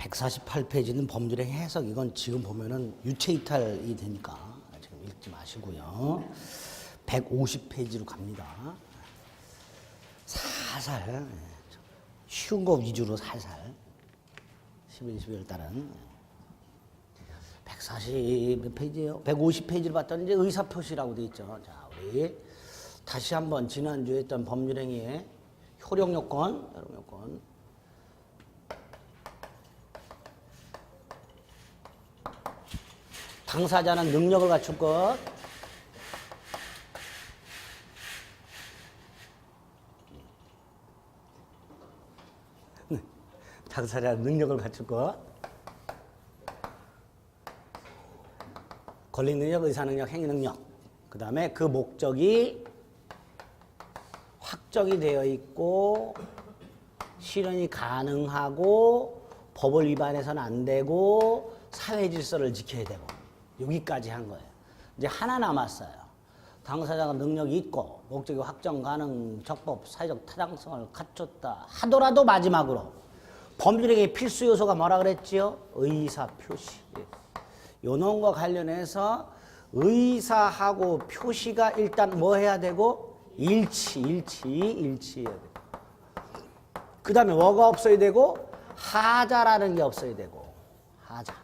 148페이지는 법률행 해석. 이건 지금 보면은 유체이탈이 되니까 지금 읽지 마시고요. 150페이지로 갑니다. 살살 쉬운 거 위주로 살살 11, 12월 달은 140페이지예요. 150페이지를 봤더니 이제 의사표시라고 돼 있죠. 자, 우리 다시 한번 지난주에 했던 법률행위의 효력요건, 당사자는 능력을 갖출 것, 당사자는 능력을 갖출 것, 권리능력, 의사능력, 행위능력, 그 다음에 그 목적이 확정이 되어 있고 실현이 가능하고 법을 위반해서는 안 되고 사회 질서를 지켜야 되고, 여기까지 한 거예요. 이제 하나 남았어요. 당사자가 능력이 있고 목적이 확정 가능, 적법, 사회적 타당성을 갖췄다 하더라도 마지막으로 법률행위 필수 요소가 뭐라 그랬지요? 의사표시. 요 놈과 관련해서 의사하고 표시가 일단 뭐 해야 되고? 일치해야 되고. 그 다음에 뭐가 없어야 되고? 하자라는 게 없어야 되고. 하자.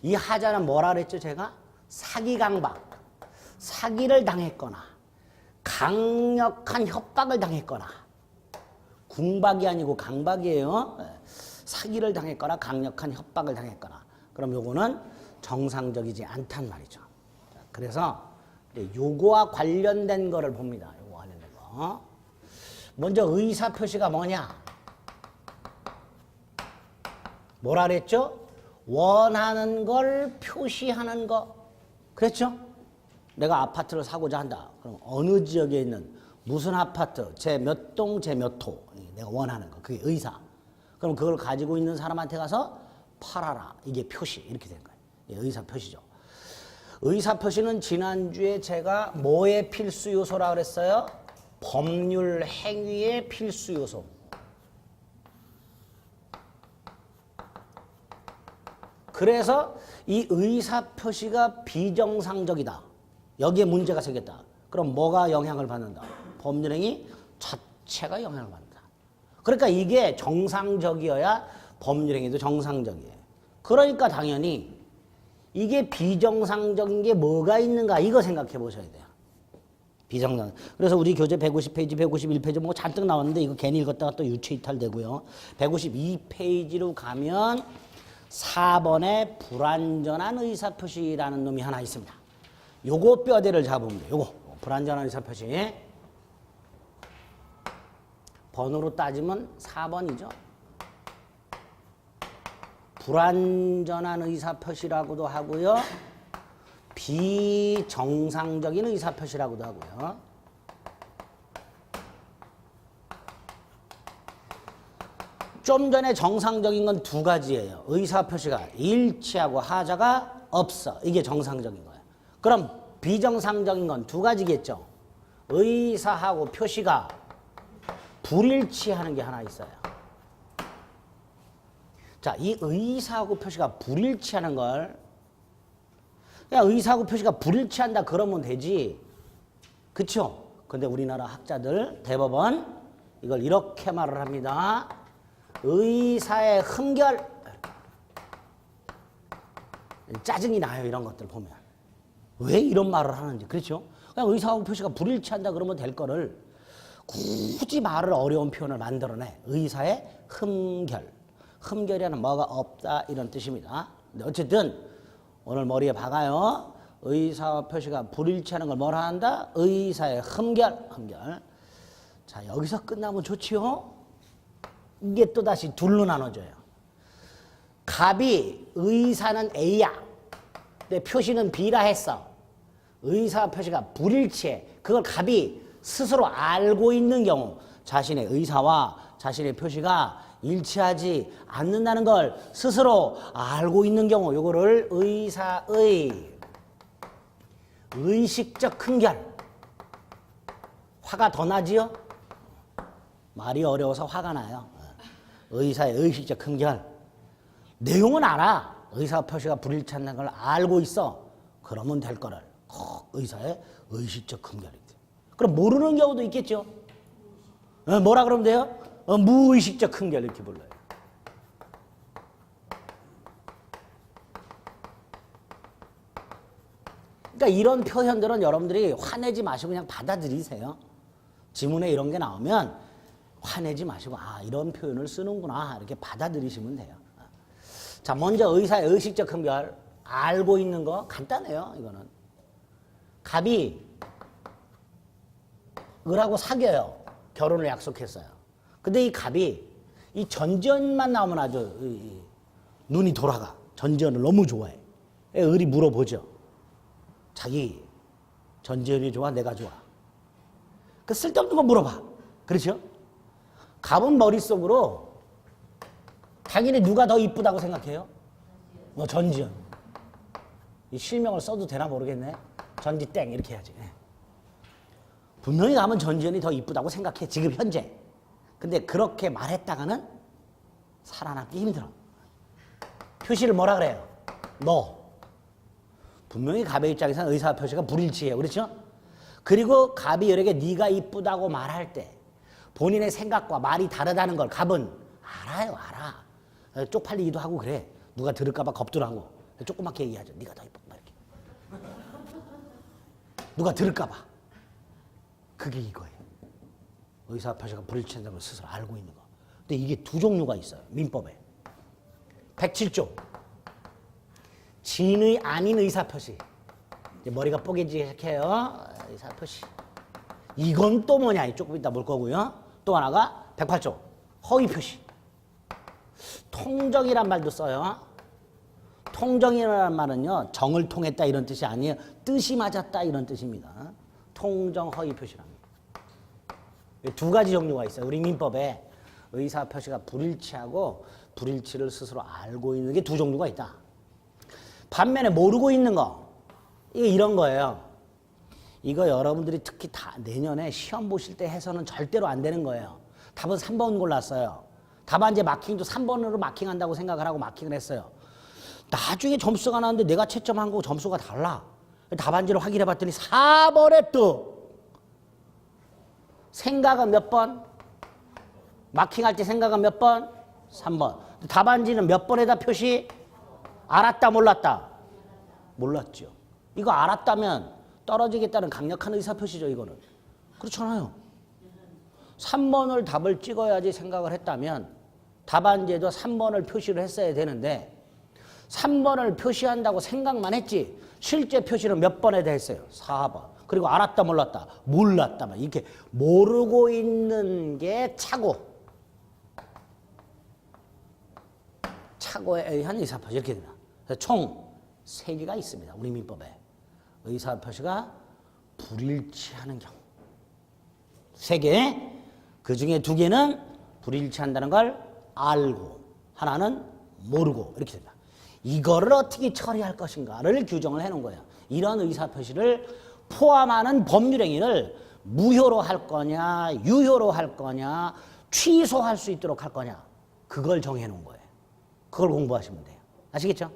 이 하자는 뭐라 그랬죠, 제가? 사기 강박. 사기를 당했거나 강력한 협박을 당했거나, 궁박이 아니고 강박이에요. 사기를 당했거나 강력한 협박을 당했거나, 그럼 요거는 정상적이지 않단 말이죠. 그래서 요거와 관련된 거를 봅니다. 요거 관련된 거. 먼저 의사표시가 뭐냐? 뭐라 그랬죠? 원하는 걸 표시하는 거. 그랬죠? 내가 아파트를 사고자 한다. 그럼 어느 지역에 있는 무슨 아파트, 제 몇 동, 제 몇 호, 내가 원하는 거. 그게 의사. 그럼 그걸 가지고 있는 사람한테 가서 팔아라. 이게 표시. 이렇게 된 거예요. 의사 표시죠. 의사 표시는 지난주에 제가 뭐의 필수 요소라 그랬어요? 법률 행위의 필수 요소. 그래서 이 의사 표시가 비정상적이다. 여기에 문제가 생겼다. 그럼 뭐가 영향을 받는다? 법률행위 자체가 영향을 받는다. 그러니까 이게 정상적이어야 법률행위도 정상적이에요. 그러니까 당연히 이게 비정상적인 게 뭐가 있는가, 이거 생각해 보셔야 돼요. 비정상. 그래서 우리 교재 150페이지, 151페이지 뭐 잔뜩 나왔는데 이거 괜히 읽었다가 또 유체이탈 되고요. 152페이지로 가면 4번에 불완전한 의사표시라는 놈이 하나 있습니다. 요거 뼈대를 잡으면 돼요. 요거 불완전한 의사표시. 번호로 따지면 4번이죠. 불완전한 의사표시라고도 하고요. 비정상적인 의사표시라고도 하고요. 좀 전에 정상적인 건 두 가지예요. 의사표시가 일치하고 하자가 없어. 이게 정상적인 거예요. 그럼 비정상적인 건 두 가지겠죠. 의사하고 표시가 불일치하는 게 하나 있어요. 자, 이 의사하고 표시가 불일치하는 걸, 그냥 의사하고 표시가 불일치한다 그러면 되지. 그쵸? 근데 우리나라 학자들 대법원 이걸 이렇게 말을 합니다. 의사의 흠결. 짜증이 나요, 이런 것들 보면. 왜 이런 말을 하는지. 그렇죠? 그냥 의사하고 표시가 불일치한다 그러면 될 거를 굳이 말을 어려운 표현을 만들어내. 의사의 흠결. 흠결이라는 뭐가 없다 이런 뜻입니다. 근데 어쨌든 오늘 머리에 박아요. 의사와 표시가 불일치하는 걸 뭐라 한다? 의사의 흠결. 자, 여기서 끝나면 좋지요? 이게 또다시 둘로 나눠져요. 갑이 의사는 A야. 근데 표시는 B라 했어. 의사와 표시가 불일치해. 그걸 갑이 스스로 알고 있는 경우, 자신의 의사와 자신의 표시가 일치하지 않는다는 걸 스스로 알고 있는 경우, 요거를 의사의 의식적 흠결. 화가 더 나지요? 말이 어려워서 화가 나요. 의사의 의식적 흠결. 내용은 알아. 의사표시가 불일치한다는 걸 알고 있어. 그러면 될 거를. 의사의 의식적 흠결이 돼. 그럼 모르는 경우도 있겠죠. 뭐라 그러면 돼요? 무의식적 흠결 이렇게 불러요. 그러니까 이런 표현들은 여러분들이 화내지 마시고 그냥 받아들이세요. 지문에 이런 게 나오면 화내지 마시고 이런 표현을 쓰는구나 이렇게 받아들이시면 돼요. 자, 먼저 의사의 의식적 흠결 알고 있는 거 간단해요. 이거는 갑이 을하고 사귀어요. 결혼을 약속했어요. 근데 이 갑이 이 전지현만 나오면 아주 눈이 돌아가. 전지현을 너무 좋아해. 을이 물어보죠. 자기 전지현이 좋아? 내가 좋아? 그 쓸데없는 거 물어봐. 그렇죠? 갑은 머릿속으로 당연히 누가 더 이쁘다고 생각해요? 전지현. 이 실명을 써도 되나 모르겠네. 전지땡 이렇게 해야지. 분명히 갑은 전지현이 더 이쁘다고 생각해. 지금 현재. 근데 그렇게 말했다가는 살아남기 힘들어. 표시를 뭐라 그래요? 너. 분명히 갑의 입장에서는 의사 표시가 불일치해요. 그렇죠? 그리고 갑이 을에게 네가 이쁘다고 말할 때 본인의 생각과 말이 다르다는 걸 갑은 알아요. 알아. 쪽팔리기도 하고 그래. 누가 들을까 봐 겁도 나고. 조그맣게 얘기하죠. 네가 더 이쁘고 이렇게. 누가 들을까 봐. 그게 이거예요. 의사 표시가 불일치한다는 걸 스스로 알고 있는 거. 근데 이게 두 종류가 있어요. 민법에. 107조. 진의 아닌 의사표시. 이제 머리가 뽀개지기 시작해요. 의사표시. 이건 또 뭐냐? 조금 이따 볼 거고요. 또 하나가 108조. 허위표시. 통정이란 말도 써요. 통정이라는 말은요. 정을 통했다 이런 뜻이 아니에요. 뜻이 맞았다 이런 뜻입니다. 통정 허위표시랍니다. 두 가지 종류가 있어요. 우리 민법에 의사표시가 불일치하고 불일치를 스스로 알고 있는 게 두 종류가 있다. 반면에 모르고 있는 거, 이게 이런 거예요. 이거 여러분들이 특히 다 내년에 시험 보실 때 해서는 절대로 안 되는 거예요. 답은 3번 골랐어요. 답안지 마킹도 3번으로 마킹한다고 생각을 하고 마킹을 했어요. 나중에 점수가 나왔는데 내가 채점한 거고 점수가 달라. 답안지를 확인해 봤더니 4번에 또 생각은 몇 번? 마킹할 때 생각은 몇 번? 3번. 답안지는 몇 번에다 표시? 알았다 몰랐다? 몰랐죠. 이거 알았다면 떨어지겠다는 강력한 의사표시죠. 이거는. 그렇잖아요. 3번을 답을 찍어야지 생각을 했다면 답안지에도 3번을 표시를 했어야 되는데 3번을 표시한다고 생각만 했지 실제 표시는 몇 번에다 했어요? 4번. 그리고 알았다 몰랐다? 몰랐다만 이렇게 모르고 있는 게 착오에 의한 의사표시 이렇게 됩니다. 총 3개가 있습니다. 우리 민법에. 의사표시가 불일치하는 경우. 3개. 그 중에 2개는 불일치한다는 걸 알고 하나는 모르고 이렇게 됩니다. 이거를 어떻게 처리할 것인가를 규정을 해놓은 거예요. 이런 의사표시를 포함하는 법률행위를 무효로 할 거냐 유효로 할 거냐 취소할 수 있도록 할 거냐 그걸 정해놓은 거예요. 그걸 공부하시면 돼요. 아시겠죠?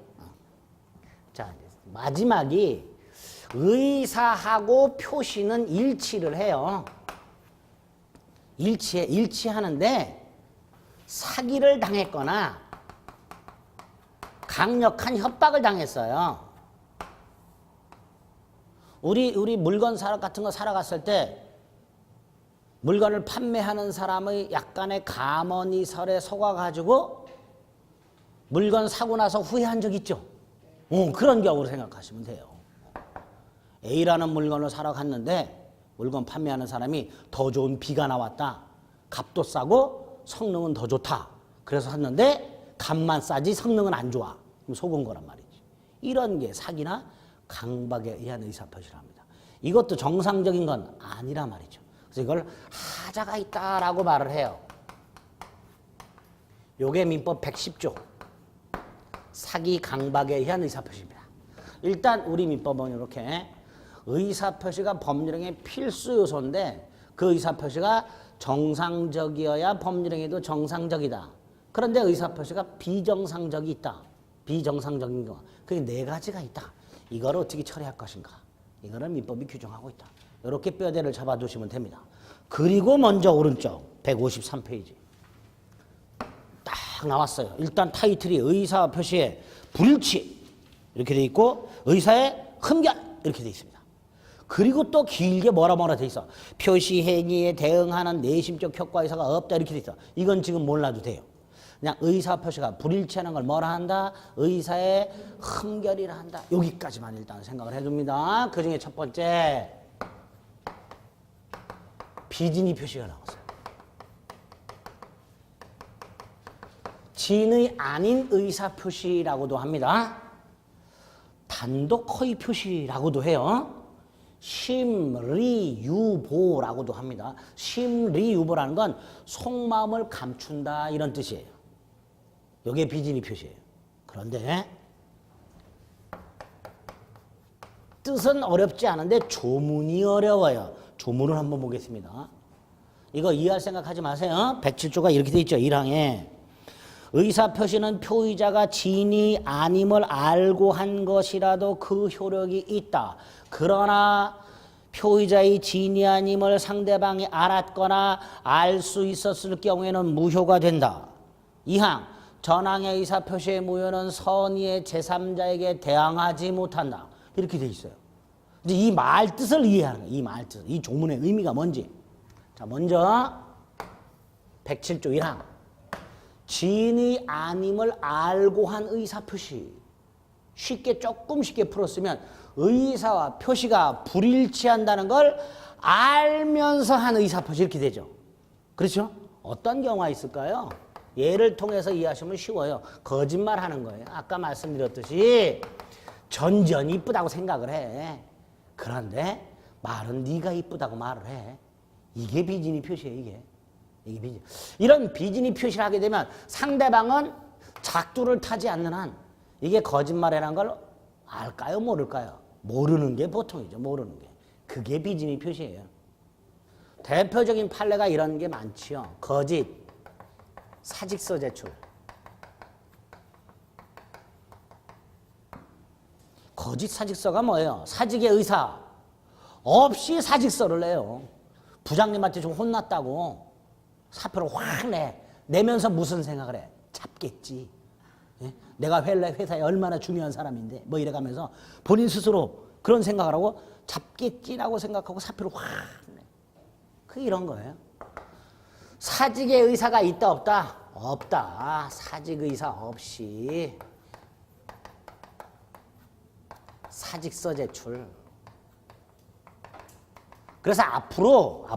자, 마지막이 의사하고 표시는 일치를 해요. 일치하는데 사기를 당했거나 강력한 협박을 당했어요. 우리 물건 같은 거 사러 갔을 때 물건을 판매하는 사람의 약간의 감언이설에 속아가지고 물건 사고 나서 후회한 적 있죠? 그런 경우로 생각하시면 돼요. A라는 물건을 사러 갔는데 물건 판매하는 사람이 더 좋은 B가 나왔다. 값도 싸고 성능은 더 좋다. 그래서 샀는데 값만 싸지 성능은 안 좋아. 속은 거란 말이지. 이런 게 사기나 강박에 의한 의사표시랍니다. 이것도 정상적인 건 아니란 말이죠. 그래서 이걸 하자가 있다라고 말을 해요. 요게 민법 110조. 사기 강박에 의한 의사표시입니다. 일단 우리 민법은 이렇게 의사표시가 법률행위의 필수 요소인데 그 의사표시가 정상적이어야 법률행위도 정상적이다. 그런데 의사표시가 비정상적이 있다. 비정상적인 경우. 그게 네 가지가 있다. 이걸 어떻게 처리할 것인가. 이거를 민법이 규정하고 있다. 이렇게 뼈대를 잡아두시면 됩니다. 그리고 먼저 오른쪽 153페이지. 딱 나왔어요. 일단 타이틀이 의사표시의 불일치 이렇게 돼 있고 의사의 흠결 이렇게 돼 있습니다. 그리고 또 길게 뭐라 돼 있어. 표시 행위에 대응하는 내심적 효과의사가 없다 이렇게 돼 있어. 이건 지금 몰라도 돼요. 그냥 의사표시가 불일치하는 걸 뭐라 한다? 의사의 흠결이라 한다. 여기까지만 일단 생각을 해줍니다. 그 중에 첫 번째 비진이 표시가 나왔어요. 진의 아닌 의사표시라고도 합니다. 단독 허위 표시라고도 해요. 심리유보라고도 합니다. 심리유보라는 건 속마음을 감춘다 이런 뜻이에요. 이게 비진의 표시예요. 그런데 뜻은 어렵지 않은데 조문이 어려워요. 조문을 한번 보겠습니다. 이거 이해할 생각하지 마세요. 107조가 이렇게 돼 있죠. 1항에 의사표시는 표의자가 진이 아님을 알고 한 것이라도 그 효력이 있다. 그러나 표의자의 진이 아님을 상대방이 알았거나 알 수 있었을 경우에는 무효가 된다. 2항 전항의 의사표시의 무효는 선의의 제3자에게 대항하지 못한다. 이렇게 돼 있어요. 이제 이 말뜻을 이해하는 거예요. 이 말뜻. 이 조문의 의미가 뭔지. 자, 먼저 107조 1항. 진이 아님을 알고 한 의사표시. 조금 쉽게 풀었으면 의사와 표시가 불일치한다는 걸 알면서 한 의사표시 이렇게 되죠. 그렇죠? 어떤 경우가 있을까요? 예를 통해서 이해하시면 쉬워요. 거짓말하는 거예요. 아까 말씀드렸듯이 전전이 이쁘다고 생각을 해. 그런데 말은 네가 이쁘다고 말을 해. 이게 비진의 표시예요. 이게 비진. 이런 비진의 표시를 하게 되면 상대방은 작두를 타지 않는 한 이게 거짓말이라는 걸 알까요? 모를까요? 모르는 게 보통이죠. 모르는 게. 그게 비진의 표시예요. 대표적인 판례가 이런 게 많지요. 거짓, 사직서 제출. 거짓 사직서가 뭐예요? 사직의 의사 없이 사직서를 내요. 부장님한테 좀 혼났다고 사표를 확 내면서 무슨 생각을 해? 잡겠지. 예? 내가 회사에 얼마나 중요한 사람인데 뭐 이래가면서 본인 스스로 그런 생각을 하고 잡겠지라고 생각하고 사표를 확 내. 그 이런 거예요. 사직의 의사가 있다 없다? 없다. 사직 의사 없이 사직서 제출. 그래서 앞으로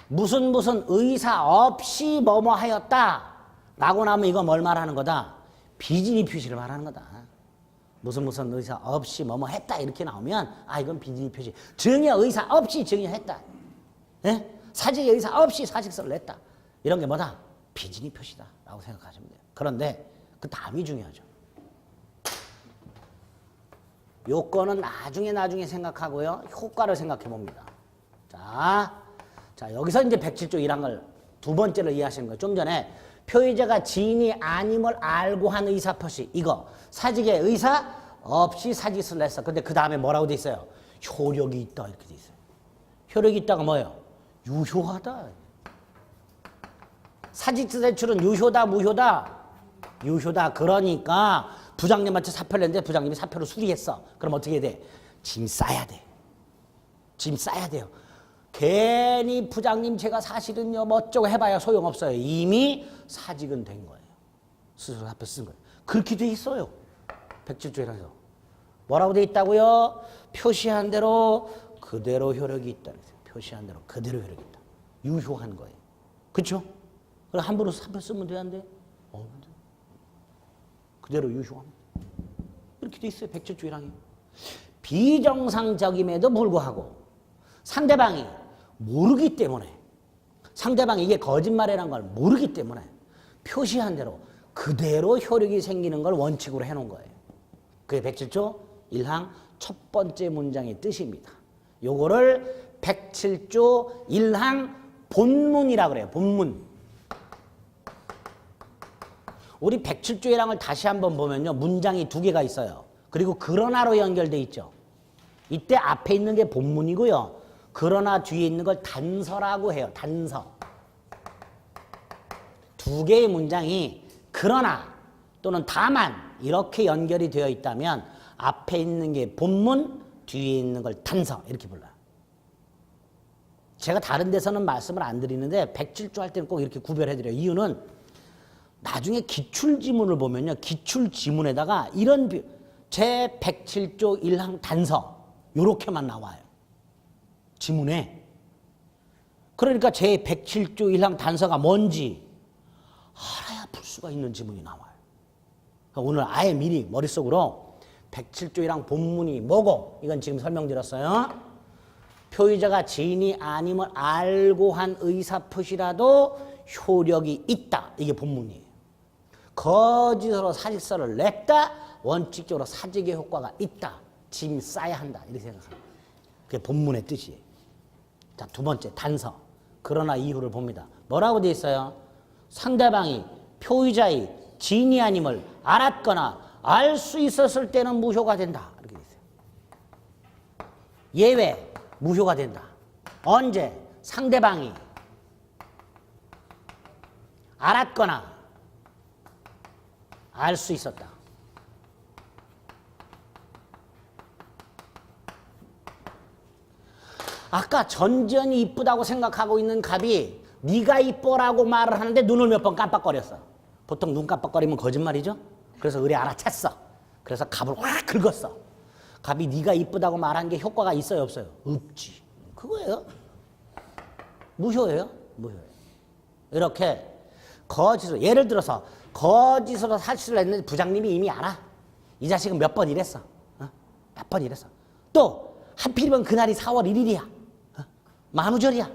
무슨 의사 없이 뭐뭐 하였다 라고 나면 이거 뭘 말하는 거다? 비진의 표시를 말하는 거다. 무슨 의사 없이 뭐뭐 했다 이렇게 나오면 아 이건 비진의 표시. 증여 의사 없이 증여했다. 예? 사직의 의사 없이 사직서를 냈다. 이런 게 뭐다? 비진의 표시다 라고 생각하시면 돼요. 그런데 그 다음이 중요하죠. 요건은 나중에 생각하고요. 효과를 생각해 봅니다. 자, 여기서 이제 107조 1항을 두 번째로 이해하시는 거예요. 좀 전에 표의자가 진이 아님을 알고 한 의사표시. 이거 사직의 의사 없이 사직서를 냈어. 근데 그 다음에 뭐라고 돼 있어요? 효력이 있다 이렇게 돼 있어요. 효력이 있다가 뭐예요? 유효하다. 사직서 제출은 유효다 무효다? 유효다. 그러니까 부장님한테 사표를 냈는데 부장님이 사표를 수리했어. 그럼 어떻게 해야 돼? 짐 싸야 돼. 짐 싸야 돼요. 괜히 부장님 제가 사실은요 뭐 어쩌고 해봐야 소용없어요. 이미 사직은 된 거예요. 스스로 사표 쓴 거예요. 그렇게 돼 있어요. 107조에서. 뭐라고 돼 있다고요? 표시한 대로 그대로 효력이 있다. 표시한 대로 그대로 효력이 있다. 유효한 거예요. 그렇죠? 그럼 함부로 사표 쓰면 돼 안 돼? 그대로 유효합니다. 이렇게 돼 있어요. 107조 1항에. 비정상적임에도 불구하고 상대방이 모르기 때문에 상대방이 이게 거짓말이라는 걸 모르기 때문에 표시한 대로 그대로 효력이 생기는 걸 원칙으로 해놓은 거예요. 그게 107조 1항 첫 번째 문장의 뜻입니다. 요거를 107조 1항 본문이라고 그래요. 본문. 우리 107조의 을 다시 한번 보면요. 문장이 두 개가 있어요. 그리고 그러나로 연결돼 있죠. 이때 앞에 있는 게 본문이고요. 그러나 뒤에 있는 걸 단서라고 해요. 단서. 두 개의 문장이 그러나 또는 다만 이렇게 연결이 되어 있다면 앞에 있는 게 본문, 뒤에 있는 걸 단서 이렇게 불러요. 제가 다른 데서는 말씀을 안 드리는데 107조 할 때는 꼭 이렇게 구별해드려요. 이유는 나중에 기출지문을 보면요. 기출지문에다가 이런 제 107조 1항 단서 요렇게만 나와요. 지문에. 그러니까 제 107조 1항 단서가 뭔지 알아야 풀 수가 있는 지문이 나와요. 그러니까 오늘 아예 미리 머릿속으로 107조 1항 본문이 뭐고 이건 지금 설명드렸어요. 표의자가 지인이 아님을 알고 한 의사표시라도 효력이 있다. 이게 본문이에요. 거짓으로 사직서를 냈다. 원칙적으로 사직의 효과가 있다. 짐 싸야 한다. 이렇게 생각합니다. 그게 본문의 뜻이에요. 자, 두 번째 단서. 그러나 이유를 봅니다. 뭐라고 되어 있어요? 상대방이 표의자의 지인이 아님을 알았거나 알 수 있었을 때는 무효가 된다. 이렇게 되어 있어요. 예외. 무효가 된다. 언제? 상대방이 알았거나 알 수 있었다. 아까 전지현이 이쁘다고 생각하고 있는 갑이 네가 이뻐라고 말을 하는데 눈을 몇 번 깜빡거렸어. 보통 눈 깜빡거리면 거짓말이죠. 그래서 의뢰 알아챘어. 그래서 갑을 확 긁었어. 갑이 네가 이쁘다고 말한 게 효과가 있어요 없어요? 없지. 그거예요. 무효예요. 무효예요. 이렇게 거짓으로 예를 들어서 거짓으로 사실을 했는데 부장님이 이미 알아. 이 자식은 몇 번 이랬어. 몇 번 이랬어. 또 하필이면 그날이 4월 1일이야. 만우절이야.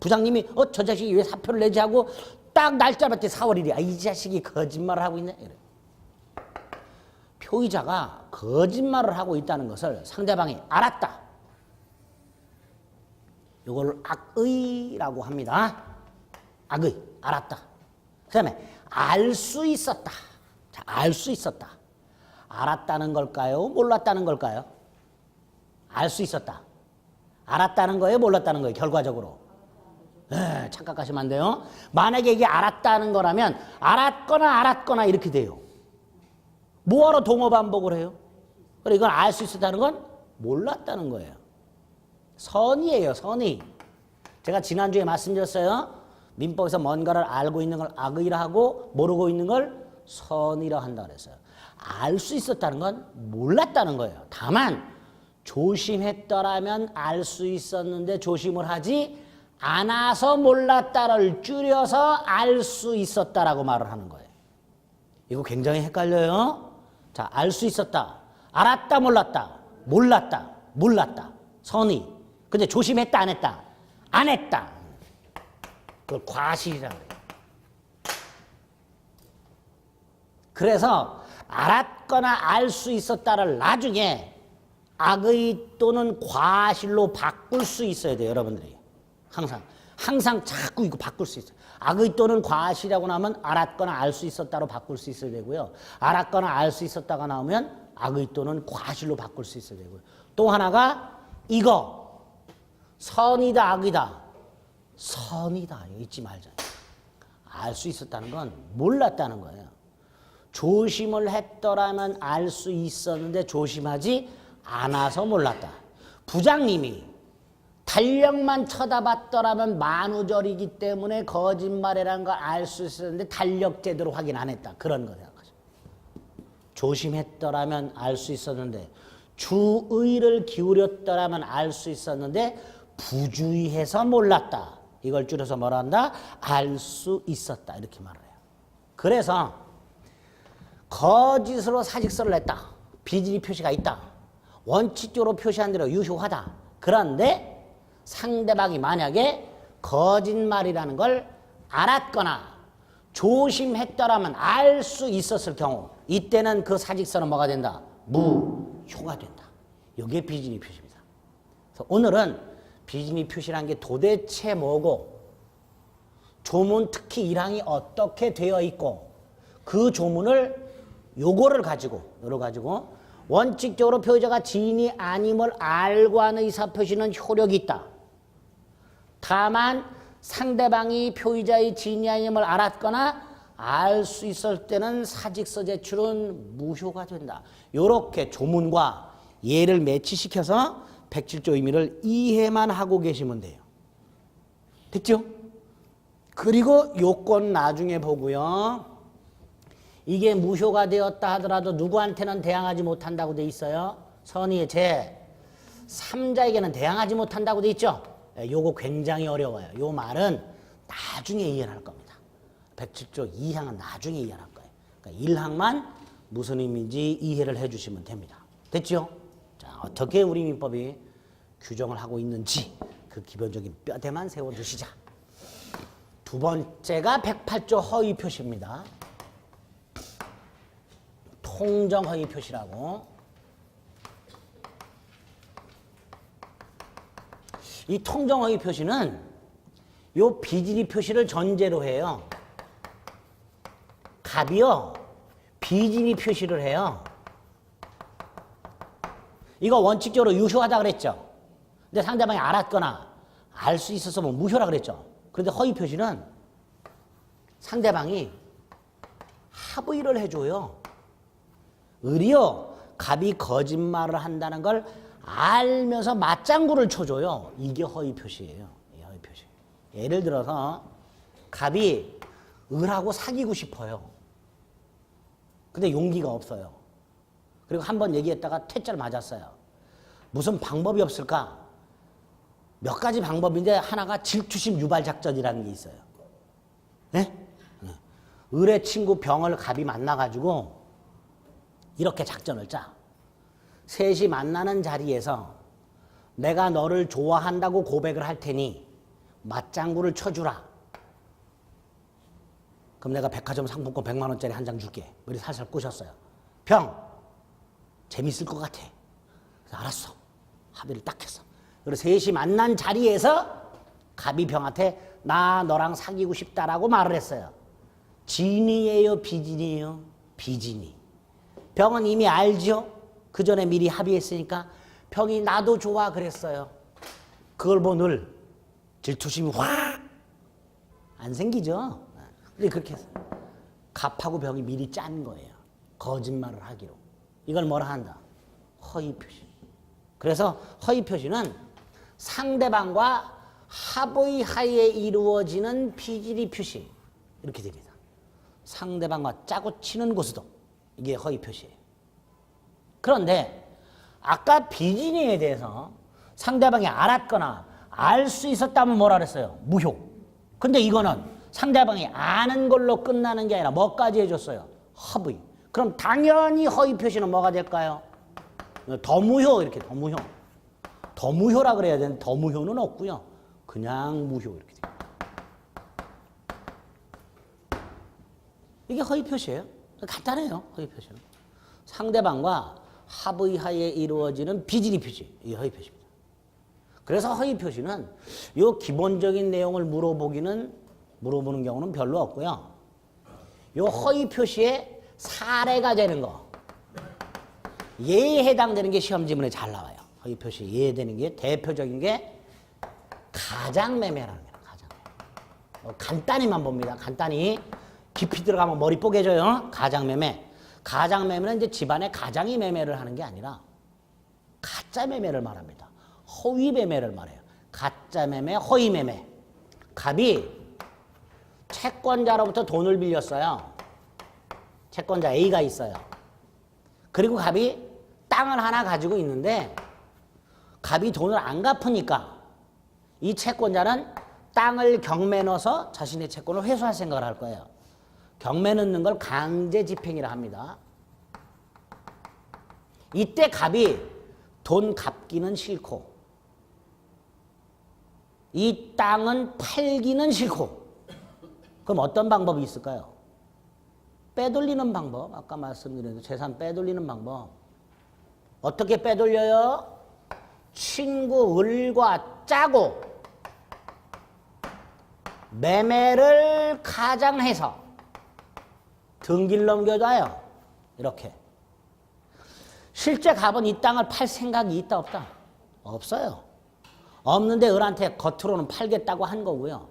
부장님이 저 자식이 왜 사표를 내지 하고 딱 날짜 봤더니 4월 1일이야. 이 자식이 거짓말을 하고 있네. 이래. 표의자가 거짓말을 하고 있다는 것을 상대방이 알았다. 이걸 악의라고 합니다. 악의, 알았다. 그 다음에 알 수 있었다. 자, 알 수 있었다. 알았다는 걸까요? 몰랐다는 걸까요? 알 수 있었다. 알았다는 거예요? 몰랐다는 거예요? 결과적으로. 착각하시면 안 돼요. 만약에 이게 알았다는 거라면 알았거나 이렇게 돼요. 뭐하러 동어 반복을 해요? 그러니까 이건 알 수 있었다는 건 몰랐다는 거예요. 선의예요, 선의. 제가 지난주에 말씀드렸어요. 민법에서 뭔가를 알고 있는 걸 악의라 하고 모르고 있는 걸 선의라 한다 그랬어요. 알 수 있었다는 건 몰랐다는 거예요. 다만 조심했더라면 알 수 있었는데 조심을 하지 않아서 몰랐다를 줄여서 알 수 있었다라고 말을 하는 거예요. 이거 굉장히 헷갈려요. 자, 알 수 있었다. 알았다, 몰랐다. 몰랐다. 선의. 근데 조심했다, 안 했다? 안 했다. 그걸 과실이라고 해요. 그래서 알았거나 알 수 있었다를 나중에 악의 또는 과실로 바꿀 수 있어야 돼요, 여러분들이. 항상 자꾸 이거 바꿀 수 있어요. 악의 또는 과실이라고 나오면 알았거나 알 수 있었다로 바꿀 수 있어야 되고요. 알았거나 알 수 있었다가 나오면 악의 또는 과실로 바꿀 수 있어야 되고요. 또 하나가 이거 선이다 악이다. 선이다. 잊지 말자. 알 수 있었다는 건 몰랐다는 거예요. 조심을 했더라면 알 수 있었는데 조심하지 않아서 몰랐다. 부장님이 달력만 쳐다봤더라면 만우절이기 때문에 거짓말이라는 걸 알 수 있었는데 달력 제대로 확인 안 했다. 그런 거 생각하죠. 조심했더라면 알 수 있었는데 주의를 기울였더라면 알 수 있었는데 부주의해서 몰랐다. 이걸 줄여서 뭐라 한다? 알 수 있었다. 이렇게 말을 해요. 그래서 거짓으로 사직서를 냈다. 비진이 표시가 있다. 원칙적으로 표시한 대로 유효하다. 그런데 상대방이 만약에 거짓말이라는 걸 알았거나 조심했더라면 알 수 있었을 경우 이때는 그 사직서는 뭐가 된다? 무효가 된다. 이게 비진이 표시입니다. 그래서 오늘은 비진이 표시라는 게 도대체 뭐고 조문 특히 1항이 어떻게 되어 있고 그 조문을 요거를 가지고 원칙적으로 표의자가 지인이 아님을 알고 한 의사표시는 효력이 있다. 다만 상대방이 표의자의 지인이 아님을 알았거나 알 수 있을 때는 사직서 제출은 무효가 된다. 이렇게 조문과 예를 매치시켜서 107조 의미를 이해만 하고 계시면 돼요. 됐죠? 그리고 요건 나중에 보고요. 이게 무효가 되었다 하더라도 누구한테는 대항하지 못한다고 돼 있어요. 선의의 제 3자에게는 대항하지 못한다고 돼 있죠. 요거 굉장히 어려워요. 요 말은 나중에 이해할 겁니다. 107조 2항은 나중에 이해할 거예요. 그러니까 1항만 무슨 의미인지 이해를 해 주시면 됩니다. 됐죠? 자, 어떻게 우리 민법이 규정을 하고 있는지 그 기본적인 뼈대만 세워두시자. 두 번째가 108조 허위 표시입니다. 통정 허위 표시라고. 이 통정 허위 표시는 요 비질이 표시를 전제로 해요. 갑이요, 비질이 표시를 해요. 이거 원칙적으로 유효하다 그랬죠. 근데 상대방이 알았거나 알 수 있어서 뭐 무효라 그랬죠. 그런데 허위 표시는 상대방이 합의를 해줘요. 의리요, 갑이 거짓말을 한다는 걸 알면서 맞장구를 쳐줘요. 이게 허위 표시예요. 허위 표시. 예를 들어서 갑이 을하고 사귀고 싶어요. 근데 용기가 없어요. 그리고 한번 얘기했다가 퇴짜를 맞았어요. 무슨 방법이 없을까? 몇 가지 방법인데 하나가 질투심 유발 작전이라는 게 있어요. 네? 을의 친구 병을 갑이 만나가지고 이렇게 작전을 짜. 셋이 만나는 자리에서 내가 너를 좋아한다고 고백을 할 테니 맞장구를 쳐주라. 그럼 내가 백화점 상품권 100만 원짜리 한 장 줄게. 우리 살살 꼬셨어요. 병, 재밌을 것 같아. 그래서 알았어. 합의를 딱 했어. 그래서 셋이 만난 자리에서 갑이 병한테 나 너랑 사귀고 싶다라고 말을 했어요. 진이에요, 비진이에요? 비진이. 병은 이미 알죠? 그 전에 미리 합의했으니까 병이 나도 좋아 그랬어요. 그걸 늘 질투심이 확 안 생기죠? 근데 그렇게 해서 갑하고 병이 미리 짠 거예요. 거짓말을 하기로. 이걸 뭐라 한다? 허위 표시. 그래서 허위 표시는 상대방과 합의 하에 이루어지는 비질이 표시. 이렇게 됩니다. 상대방과 짜고 치는 곳에도 이게 허위 표시예요. 그런데 아까 비진이에 대해서 상대방이 알았거나 알 수 있었다면 뭐라 그랬어요? 무효. 근데 이거는 상대방이 아는 걸로 끝나는 게 아니라 뭐까지 해줬어요? 합의. 그럼 당연히 허위 표시는 뭐가 될까요? 더무효. 이렇게 더무효. 더무효라 그래야 되는데 더무효는 없고요. 그냥 무효 이렇게 돼요. 이게 허위 표시예요. 간단해요. 허위 표시는. 상대방과 합의하에 이루어지는 비질이 표시. 이게 허위 표시입니다. 그래서 허위 표시는 이 기본적인 내용을 물어보는 경우는 별로 없고요. 이 허위 표시에 사례가 되는 거, 예에 해당되는 게 시험 지문에 잘 나와요. 허위 표시 예에 되는 게 대표적인 게 가장매매라는 거예요. 가장매매. 간단히만 봅니다. 간단히 깊이 들어가면 머리 뽀개져요. 가장매매. 가장매매는 이제 집안에 가장이 매매를 하는 게 아니라 가짜 매매를 말합니다. 허위 매매를 말해요. 가짜 매매, 허위 매매. 갑이 채권자로부터 돈을 빌렸어요. 채권자 A가 있어요. 그리고 갑이 땅을 하나 가지고 있는데 갑이 돈을 안 갚으니까 이 채권자는 땅을 경매 넣어서 자신의 채권을 회수할 생각을 할 거예요. 경매 넣는 걸 강제집행이라 합니다. 이때 갑이 돈 갚기는 싫고 이 땅은 팔기는 싫고 그럼 어떤 방법이 있을까요? 빼돌리는 방법. 아까 말씀드린 재산 빼돌리는 방법. 어떻게 빼돌려요? 친구 을과 짜고 매매를 가장해서 등기를 넘겨줘요. 이렇게. 실제 갑은 이 땅을 팔 생각이 있다 없다? 없어요. 없는데 을한테 겉으로는 팔겠다고 한 거고요.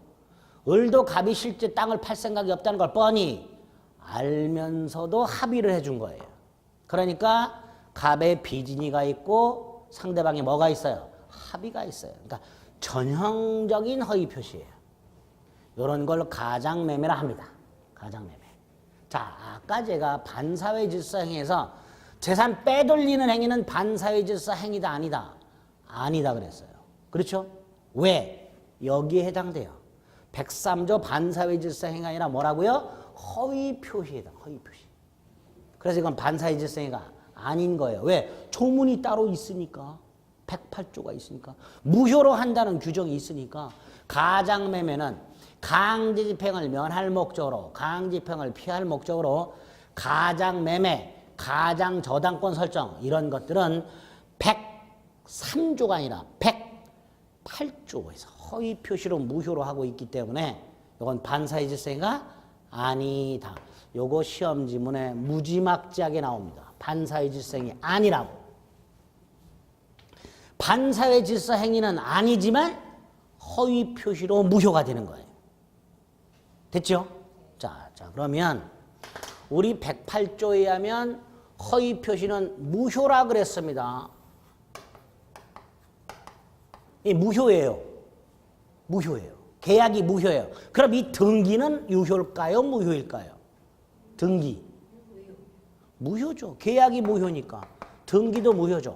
을도 갑이 실제 땅을 팔 생각이 없다는 걸 뻔히 알면서도 합의를 해준 거예요. 그러니까 갑의 비진이가 있고 상대방에 뭐가 있어요? 합의가 있어요. 그러니까 전형적인 허위 표시예요. 이런 걸 가장매매라 합니다. 가장매매. 자, 아까 제가 반사회 질서 행위에서 재산 빼돌리는 행위는 반사회 질서 행위다 아니다? 아니다 그랬어요. 그렇죠? 왜? 여기에 해당돼요. 103조 반사회 질서 행위가 아니라 뭐라고요? 허위 표시다. 허위 표시. 그래서 이건 반사회 질서 행위가 아닌 거예요. 왜? 조문이 따로 있으니까. 108조가 있으니까. 무효로 한다는 규정이 있으니까. 가장매매는 강제집행을 면할 목적으로, 강제집행을 피할 목적으로 가장매매, 가장저당권 설정 이런 것들은 103조가 아니라 108조에서 허위 표시로 무효로 하고 있기 때문에 이건 반사회 질서 행위가 아니다. 요거 시험 지문에 무지막지하게 나옵니다. 반사회 질서 행위 아니라고. 반사회 질서 행위는 아니지만 허위 표시로 무효가 되는 거예요. 됐죠? 자, 그러면 우리 108조에 의하면 허위 표시는 무효라 그랬습니다. 이 무효예요. 무효예요. 계약이 무효예요. 그럼 이 등기는 유효일까요? 무효일까요? 등기. 무효죠. 계약이 무효니까. 등기도 무효죠.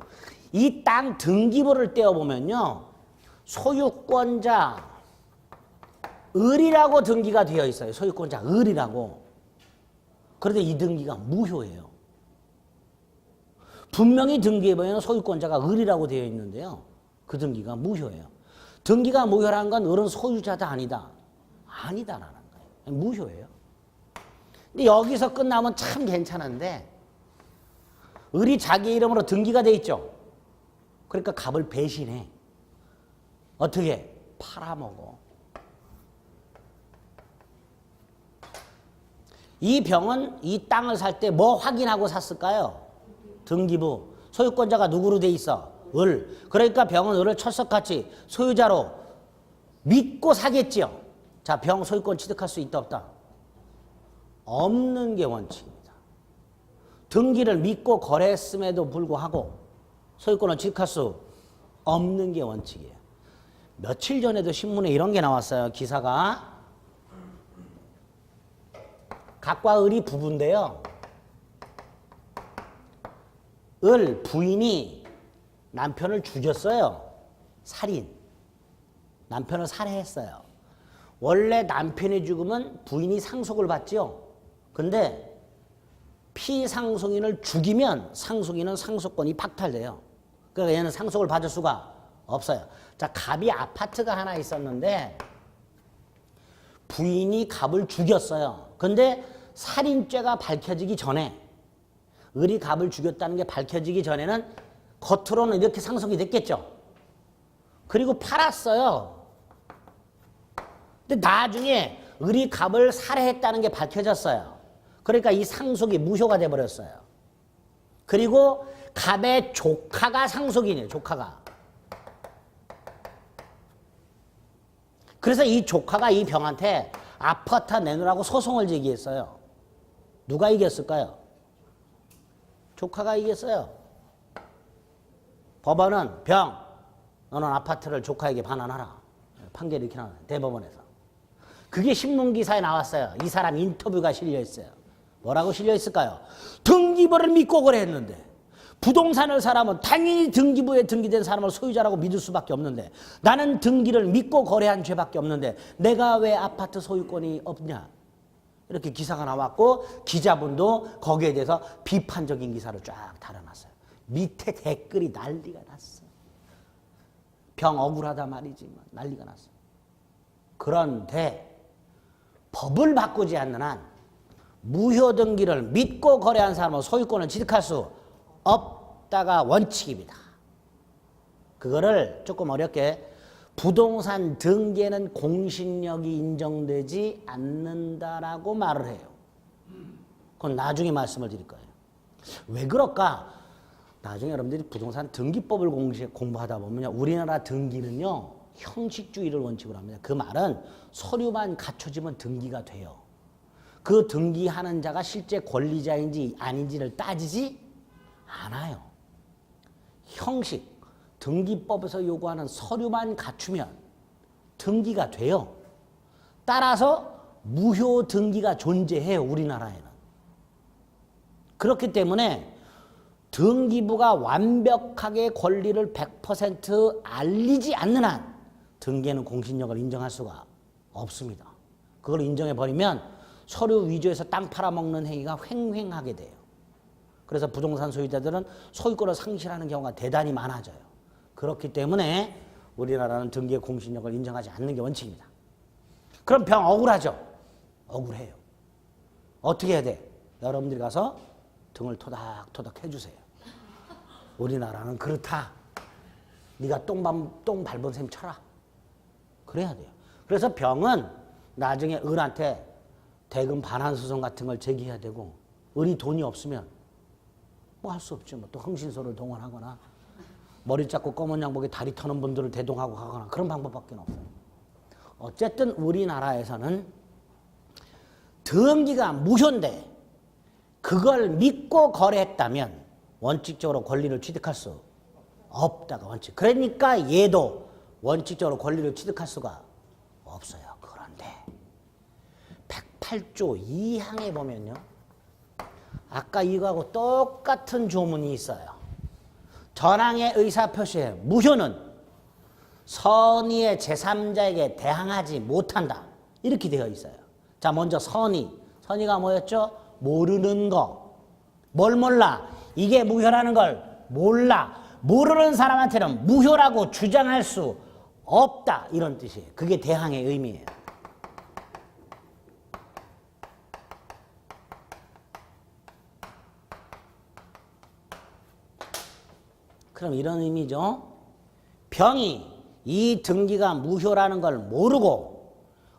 이 땅 등기부를 떼어보면요. 소유권자 을이라고 등기가 되어 있어요. 소유권자 을이라고. 그런데 이 등기가 무효예요. 분명히 등기부에는 소유권자가 을이라고 되어 있는데요. 그 등기가 무효예요. 등기가 무효라는 건 을은 소유자다 아니다? 아니다라는 거예요. 무효예요. 근데 여기서 끝나면 참 괜찮은데 을이 자기 이름으로 등기가 돼 있죠. 그러니까 갑을 배신해. 어떻게? 팔아먹어. 이 병은 이 땅을 살 때 뭐 확인하고 샀을까요? 등기부. 소유권자가 누구로 돼 있어? 을. 그러니까 병은 을을 철석같이 소유자로 믿고 사겠지요. 자, 병 소유권 취득할 수 있다 없다? 없는 게 원칙입니다. 등기를 믿고 거래했음에도 불구하고 소유권을 취득할 수 없는 게 원칙이에요. 며칠 전에도 신문에 이런 게 나왔어요. 기사가. 갑과 을이 부부인데요. 을 부인이 남편을 죽였어요. 살인. 남편을 살해했어요. 원래 남편이 죽으면 부인이 상속을 받죠. 근데 피상속인을 죽이면 상속인은 상속권이 박탈돼요. 그러니까 얘는 상속을 받을 수가 없어요. 자, 갑이 아파트가 하나 있었는데 부인이 갑을 죽였어요. 근데 살인죄가 밝혀지기 전에 을이 갑을 죽였다는 게 밝혀지기 전에는 겉으로는 이렇게 상속이 됐겠죠. 그리고 팔았어요. 근데 나중에 을이 갑을 살해했다는 게 밝혀졌어요. 그러니까 이 상속이 무효가 돼버렸어요. 그리고 갑의 조카가 상속인이에요. 조카가. 그래서 이 조카가 이 병한테 아파트 내놓으라고 소송을 제기했어요. 누가 이겼을까요? 조카가 이겼어요. 법원은 병, 너는 아파트를 조카에게 반환하라. 판결이 이렇게 나와요. 대법원에서. 그게 신문기사에 나왔어요. 이 사람 인터뷰가 실려있어요. 뭐라고 실려있을까요? 등기부를 믿고 거래했는데 부동산을 사람은 당연히 등기부에 등기된 사람을 소유자라고 믿을 수밖에 없는데 나는 등기를 믿고 거래한 죄밖에 없는데 내가 왜 아파트 소유권이 없냐? 이렇게 기사가 나왔고 기자분도 거기에 대해서 비판적인 기사를 쫙 달아놨어요. 밑에 댓글이 난리가 났어. 병 억울하다 말이지만 난리가 났어. 그런데 법을 바꾸지 않는 한 무효 등기를 믿고 거래한 사람은 소유권을 취득할 수 없다가 원칙입니다. 그거를 조금 어렵게 부동산 등기에는 공신력이 인정되지 않는다라고 말을 해요. 그건 나중에 말씀을 드릴 거예요. 왜 그럴까? 나중에 여러분들이 부동산 등기법을 공부하다 보면요. 우리나라 등기는요. 형식주의를 원칙으로 합니다. 그 말은 서류만 갖춰지면 등기가 돼요. 그 등기하는 자가 실제 권리자인지 아닌지를 따지지 않아요. 형식, 등기법에서 요구하는 서류만 갖추면 등기가 돼요. 따라서 무효 등기가 존재해요. 우리나라에는. 그렇기 때문에 등기부가 완벽하게 권리를 100% 알리지 않는 한 등기에는 공신력을 인정할 수가 없습니다. 그걸 인정해버리면 서류 위조해서 땅 팔아먹는 행위가 횡행하게 돼요. 그래서 부동산 소유자들은 소유권을 상실하는 경우가 대단히 많아져요. 그렇기 때문에 우리나라는 등기의 공신력을 인정하지 않는 게 원칙입니다. 그럼 병 억울하죠? 억울해요. 어떻게 해야 돼? 여러분들이 가서 등을 토닥토닥 해주세요. 우리나라는 그렇다. 네가 똥 밟은 셈 쳐라. 그래야 돼요. 그래서 병은 나중에 을한테 대금 반환소송 같은 걸 제기해야 되고, 을이 돈이 없으면 뭐 할 수 없죠. 뭐 또 흥신소를 동원하거나 머리 잡고 검은 양복에 다리 터는 분들을 대동하고 가거나 그런 방법밖에 없어요. 어쨌든 우리나라에서는 등기가 무효인데 그걸 믿고 거래했다면 원칙적으로 권리를 취득할 수 없다가 원칙. 그러니까 얘도 원칙적으로 권리를 취득할 수가 없어요. 그런데 108조 2항에 보면요. 아까 이거하고 똑같은 조문이 있어요. 전항의 의사표시에 무효는 선의의 제3자에게 대항하지 못한다. 이렇게 되어 있어요. 자, 먼저 선의. 선의가 뭐였죠? 모르는 거. 뭘 몰라? 이게 무효라는 걸 몰라. 모르는 사람한테는 무효라고 주장할 수 없다. 이런 뜻이에요. 그게 대항의 의미예요. 그럼 이런 의미죠. 병이 이 등기가 무효라는 걸 모르고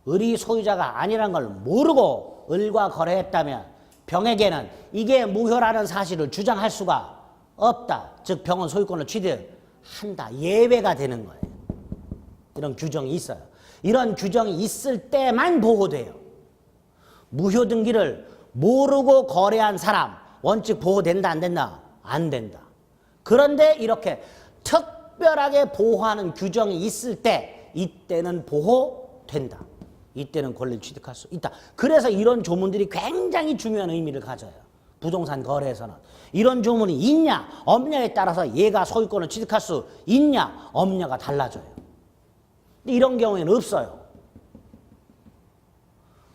을이 소유자가 아니라는 걸 모르고 을과 거래했다면 병에게는 이게 무효라는 사실을 주장할 수가 없다. 즉 병은 소유권을 취득한다. 예외가 되는 거예요. 이런 규정이 있어요. 이런 규정이 있을 때만 보호돼요. 무효 등기를 모르고 거래한 사람 원칙 보호된다 안 된다? 안 된다. 그런데 이렇게 특별하게 보호하는 규정이 있을 때 이때는 보호된다. 이때는 권리를 취득할 수 있다. 그래서 이런 조문들이 굉장히 중요한 의미를 가져요. 부동산 거래에서는. 이런 조문이 있냐 없냐에 따라서 얘가 소유권을 취득할 수 있냐 없냐가 달라져요. 근데 이런 경우에는 없어요.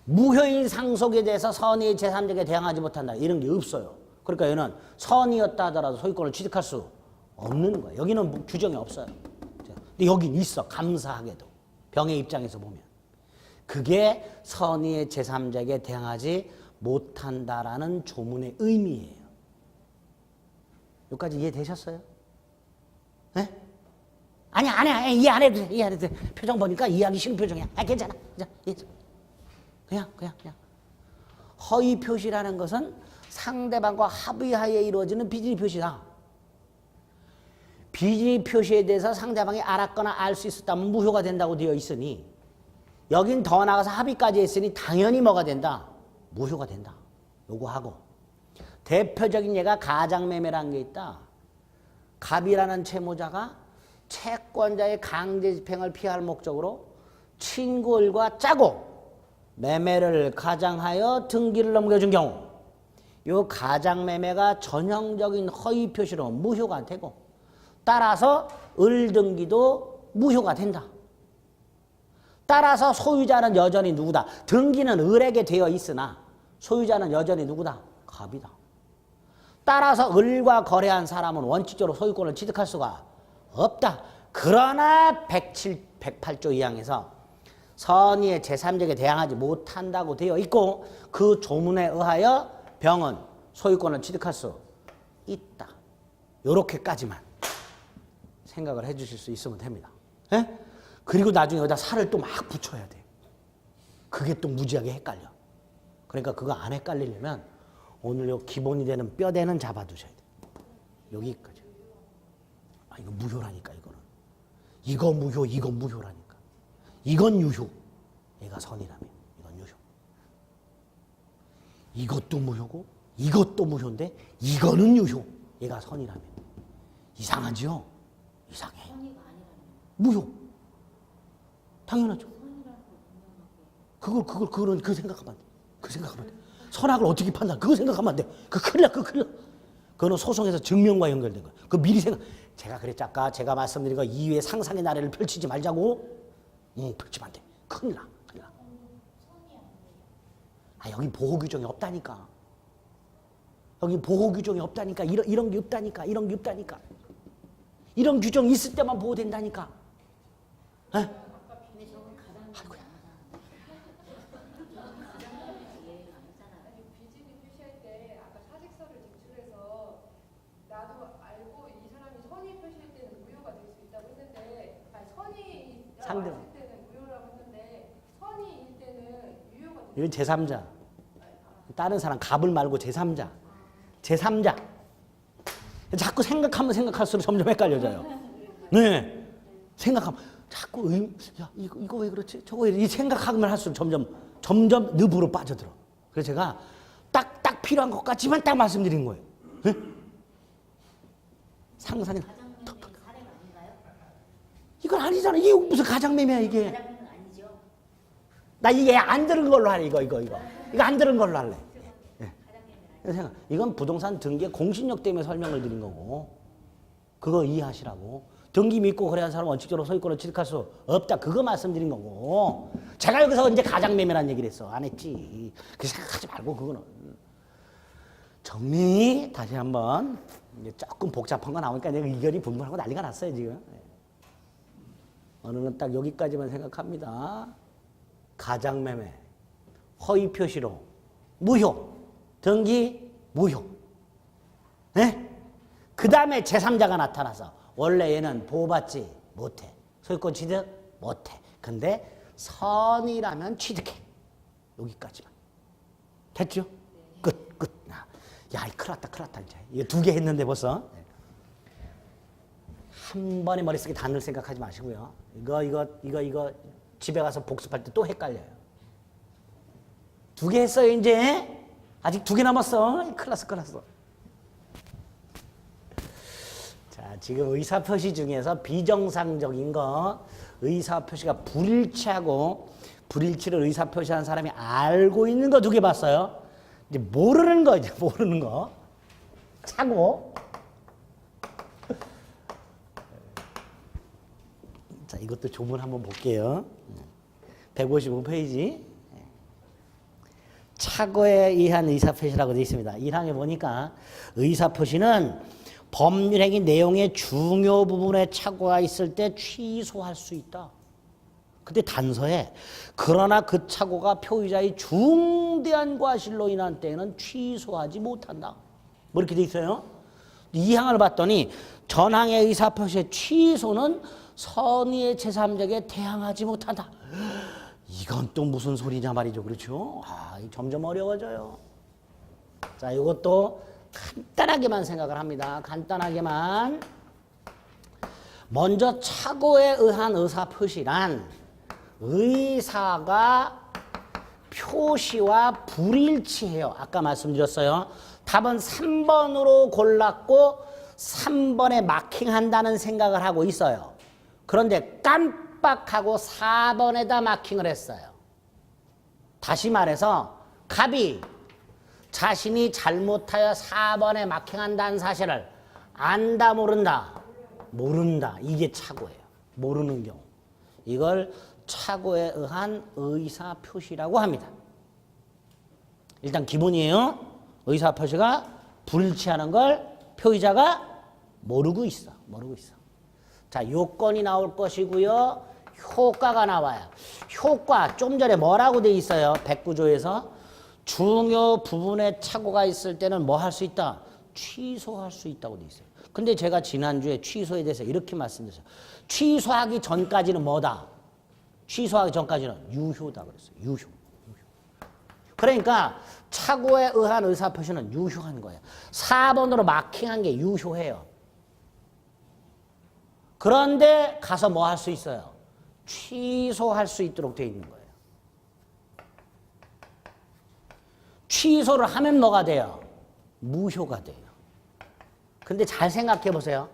무효인 상속에 대해서 선의의 제3자에게 대항하지 못한다. 이런 게 없어요. 그러니까 얘는 선의였다 하더라도 소유권을 취득할 수 없는 거예요. 여기는 규정이 없어요. 근데 여긴 있어. 감사하게도. 병의 입장에서 보면. 그게 선의의 제3자에게 대항하지 못한다라는 조문의 의미예요. 여기까지 이해되셨어요? 네? 아니야. 이해 안 해도 돼. 이해 안 해도 돼. 표정 보니까 이해하기 쉬운 표정이야. 괜찮아. 그냥. 허위 표시라는 것은 상대방과 합의하에 이루어지는 비밀 표시다. 비밀 표시에 대해서 상대방이 알았거나 알 수 있었다면 무효가 된다고 되어 있으니 여긴 더 나가서 합의까지 했으니 당연히 뭐가 된다? 무효가 된다. 요거하고 대표적인 예가 가장매매라는 게 있다. 갑이라는 채무자가 채권자의 강제 집행을 피할 목적으로 친구들과 짜고 매매를 가장하여 등기를 넘겨준 경우 요 가장매매가 전형적인 허위 표시로 무효가 되고 따라서 을등기도 무효가 된다. 따라서 소유자는 여전히 누구다? 등기는 을에게 되어 있으나 소유자는 여전히 누구다? 갑이다. 따라서 을과 거래한 사람은 원칙적으로 소유권을 취득할 수가 없다. 그러나 108조 2항에서 선의의 제3자에게 대항하지 못한다고 되어 있고 그 조문에 의하여 병은 소유권을 취득할 수 있다. 요렇게까지만 생각을 해 주실 수 있으면 됩니다. 에? 그리고 나중에 여기다 살을 또 막 붙여야 돼. 그게 또 무지하게 헷갈려. 그러니까 그거 안 헷갈리려면 오늘 요 기본이 되는 뼈대는 잡아두셔야 돼. 여기까지. 아, 이거 무효라니까, 이거는. 이거 무효, 이거 무효라니까. 이건 유효. 얘가 선이라며. 이건 유효. 이것도 무효고, 이것도 무효인데, 이거는 유효. 얘가 선이라며. 이상하지요? 이상해. 무효. 당연하죠. 그거는 그 생각하면 안 돼. 그 생각하면 안 돼. 선악을 어떻게 판단? 그거 생각하면 안 돼. 그 큰일 나, 큰일 나. 그거는 소송에서 증명과 연결된 거야. 그 미리 생각. 제가 그랬죠. 아까 제가 말씀드린 거 이외의 상상의 나래를 펼치지 말자고. 펼치면 안 돼. 큰일 나, 큰일 나. 아, 여기 보호 규정이 없다니까. 여기 보호 규정이 없다니까. 이런 게 없다니까. 이런 게 없다니까. 이런 규정이 있을 때만 보호된다니까. 에? 아이고야. 비지기 표시할 때 아까 사직서를 제출해서 나도 알고 이 사람이 선의 표시일 때는 무효가 될 수 있다고 했는데, 아니 선의라고 상대. 했을 때는 무효라고 했는데 선의일 때는 유효가 될 이건 제3자. 다른 사람 갑을 말고 제3자. 제3자. 자꾸 생각하면 생각할수록 점점 헷갈려져요. 네. 생각하면 자꾸 야, 이거 왜 그렇지? 저거 왜 이 생각하면 할수록 점점 늪으로 빠져들어. 그래서 제가 딱 필요한 것 같지만 딱 말씀드린 거예요. 네? 상상이 이건 아니잖아. 이게 무슨 가장매매야 이게. 나 이게 안 들은 걸로 할래. 이거 안 들은 걸로 할래. 네. 이건 부동산 등기의 공신력 때문에 설명을 드린 거고, 그거 이해하시라고. 등기 믿고 거래한 사람은 원칙적으로 소유권을 취득할 수 없다. 그거 말씀드린 거고. 제가 여기서 이제 가장매매라는 얘기를 했어. 안 했지. 그 생각하지 말고 그거는. 정리 다시 한번. 이제 조금 복잡한 거 나오니까 내가 의견이 분분하고 난리가 났어요 지금. 어느는 딱 여기까지만 생각합니다. 가장매매, 허위 표시로 무효, 등기 무효. 네? 그 다음에 제3자가 나타나서 원래 얘는 보호받지 못해. 소유권 취득 못해. 근데 선이라면 취득해. 여기까지만. 됐죠? 끝. 야, 큰일 났다 이제. 이거 2개 했는데 벌써. 한 번에 머릿속에 다 넣을 생각하지 마시고요. 이거 집에 가서 복습할 때 또 헷갈려요. 2개 했어요 이제. 아직 2개 남았어. 큰일 났어. 자, 지금 의사표시 중에서 비정상적인 거, 의사표시가 불일치하고 불일치를 의사표시한 사람이 알고 있는 거 2개 봤어요. 이제 모르는 거, 차고. 자, 이것도 조문 한번 볼게요. 155페이지. 착오에 의한 의사표시라고 되어 있습니다. 1항에 보니까 의사표시는 법률행위 내용의 중요 부분에 착오가 있을 때 취소할 수 있다. 근데 단서에 그러나 그 착오가 표의자의 중대한 과실로 인한 때에는 취소하지 못한다. 뭐 이렇게 돼 있어요. 이 항을 봤더니 전항의 의사표시의 취소는 선의의 제3자에게 대항하지 못한다. 이건 또 무슨 소리냐 말이죠. 그렇죠? 점점 어려워져요. 자, 이것도 간단하게만 생각을 합니다. 간단하게만. 먼저 착오에 의한 의사표시란 의사가 표시와 불일치해요. 아까 말씀드렸어요. 답은 3번으로 골랐고 3번에 마킹한다는 생각을 하고 있어요. 그런데 깜빡하고 4번에다 마킹을 했어요. 다시 말해서 갑이 자신이 잘못하여 4번에 마킹한다는 사실을 안다, 모른다? 모른다. 이게 착오예요. 모르는 경우. 이걸 착오에 의한 의사표시라고 합니다. 일단 기본이에요. 의사표시가 불일치하는 걸 표의자가 모르고 있어. 자, 요건이 나올 것이고요. 효과가 나와요. 효과 좀 전에 뭐라고 돼 있어요? 109조에서 중요 부분에 착오가 있을 때는 뭐 할 수 있다? 취소할 수 있다고 돼 있어요. 근데 제가 지난주에 취소에 대해서 이렇게 말씀드렸어요. 취소하기 전까지는 뭐다? 취소하기 전까지는 유효다 그랬어요. 유효. 그러니까 착오에 의한 의사표시는 유효한 거예요. 4번으로 마킹한 게 유효해요. 그런데 가서 뭐 할 수 있어요? 취소할 수 있도록 되어 있는 거예요. 취소를 하면 뭐가 돼요? 무효가 돼요. 근데 잘 생각해 보세요.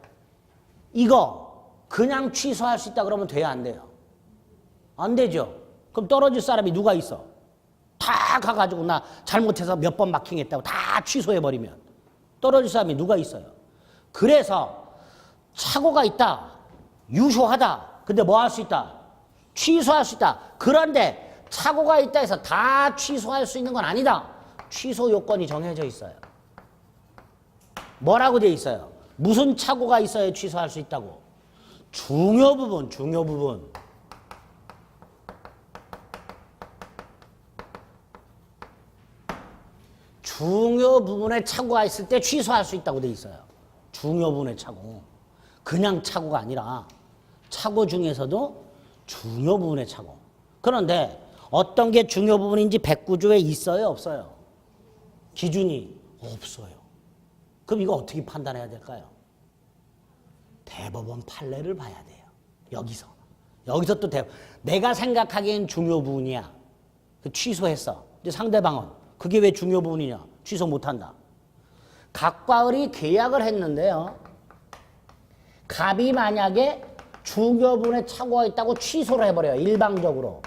이거 그냥 취소할 수 있다 그러면 돼요, 안 돼요? 안 되죠. 그럼 떨어질 사람이 누가 있어? 다 가가지고 나 잘못해서 몇 번 마킹했다고 다 취소해버리면 떨어질 사람이 누가 있어요? 그래서 착오가 있다. 유효하다. 근데 뭐 할 수 있다? 취소할 수 있다. 그런데 착오가 있다 해서 다 취소할 수 있는 건 아니다. 취소 요건이 정해져 있어요. 뭐라고 돼 있어요? 무슨 착오가 있어야 취소할 수 있다고? 중요 부분, 중요 부분. 중요 부분에 착오가 있을 때 취소할 수 있다고 돼 있어요. 중요 부분의 착오. 그냥 착오가 아니라 착오 중에서도 중요 부분의 착오. 그런데 어떤 게 중요 부분인지 109조에 있어요, 없어요? 기준이 없어요. 그럼 이거 어떻게 판단해야 될까요? 대법원 판례를 봐야 돼요. 여기서. 여기서 또 내가 생각하기엔 중요 부분이야. 취소했어. 근데 상대방은 그게 왜 중요 부분이냐? 취소 못한다. 갑과 을이 계약을 했는데요. 갑이 만약에 중요 부분에 착오가 있다고 취소를 해버려요. 일방적으로.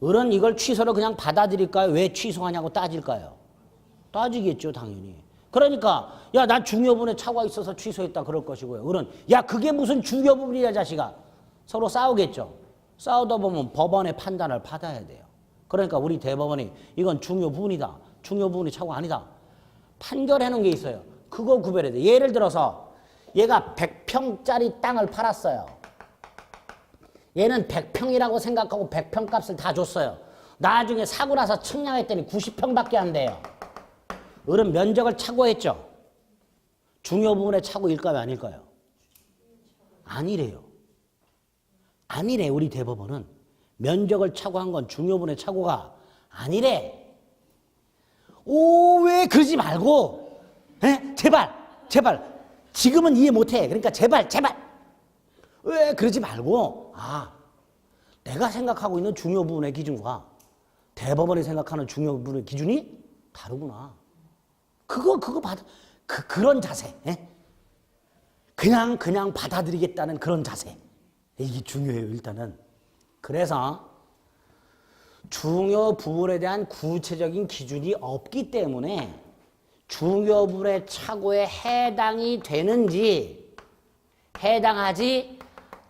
을은 이걸 취소를 그냥 받아들일까요? 왜 취소하냐고 따질까요? 따지겠죠, 당연히. 그러니까 야, 난 중요 부분에 착오가 있어서 취소했다 그럴 것이고요. 을은 야, 그게 무슨 중요 부분이야, 자식아. 서로 싸우겠죠. 싸우다 보면 법원의 판단을 받아야 돼요. 그러니까 우리 대법원이 이건 중요 부분이다. 중요 부분이 착오 아니다. 판결해 놓은 게 있어요. 그거 구별해야 돼. 예를 들어서 얘가 100평짜리 땅을 팔았어요. 얘는 100평이라고 생각하고 100평 값을 다 줬어요. 나중에 사고 나서 측량했더니 90평밖에 안 돼요. 을은 면적을 착오했죠. 중요 부분에 착오일까요, 아닐까요? 아니래요. 아니래. 우리 대법원은 면적을 착오한 건 중요 부분의 착오가 아니래. 오, 왜 그러지 말고, 에? 제발. 지금은 이해 못해. 그러니까 제발. 왜 그러지 말고, 내가 생각하고 있는 중요 부분의 기준과 대법원이 생각하는 중요 부분의 기준이 다르구나. 그거 그런 자세. 에? 그냥 받아들이겠다는 그런 자세. 이게 중요해요, 일단은. 그래서 중요 부분에 대한 구체적인 기준이 없기 때문에 중요 부분의 착오에 해당이 되는지 해당하지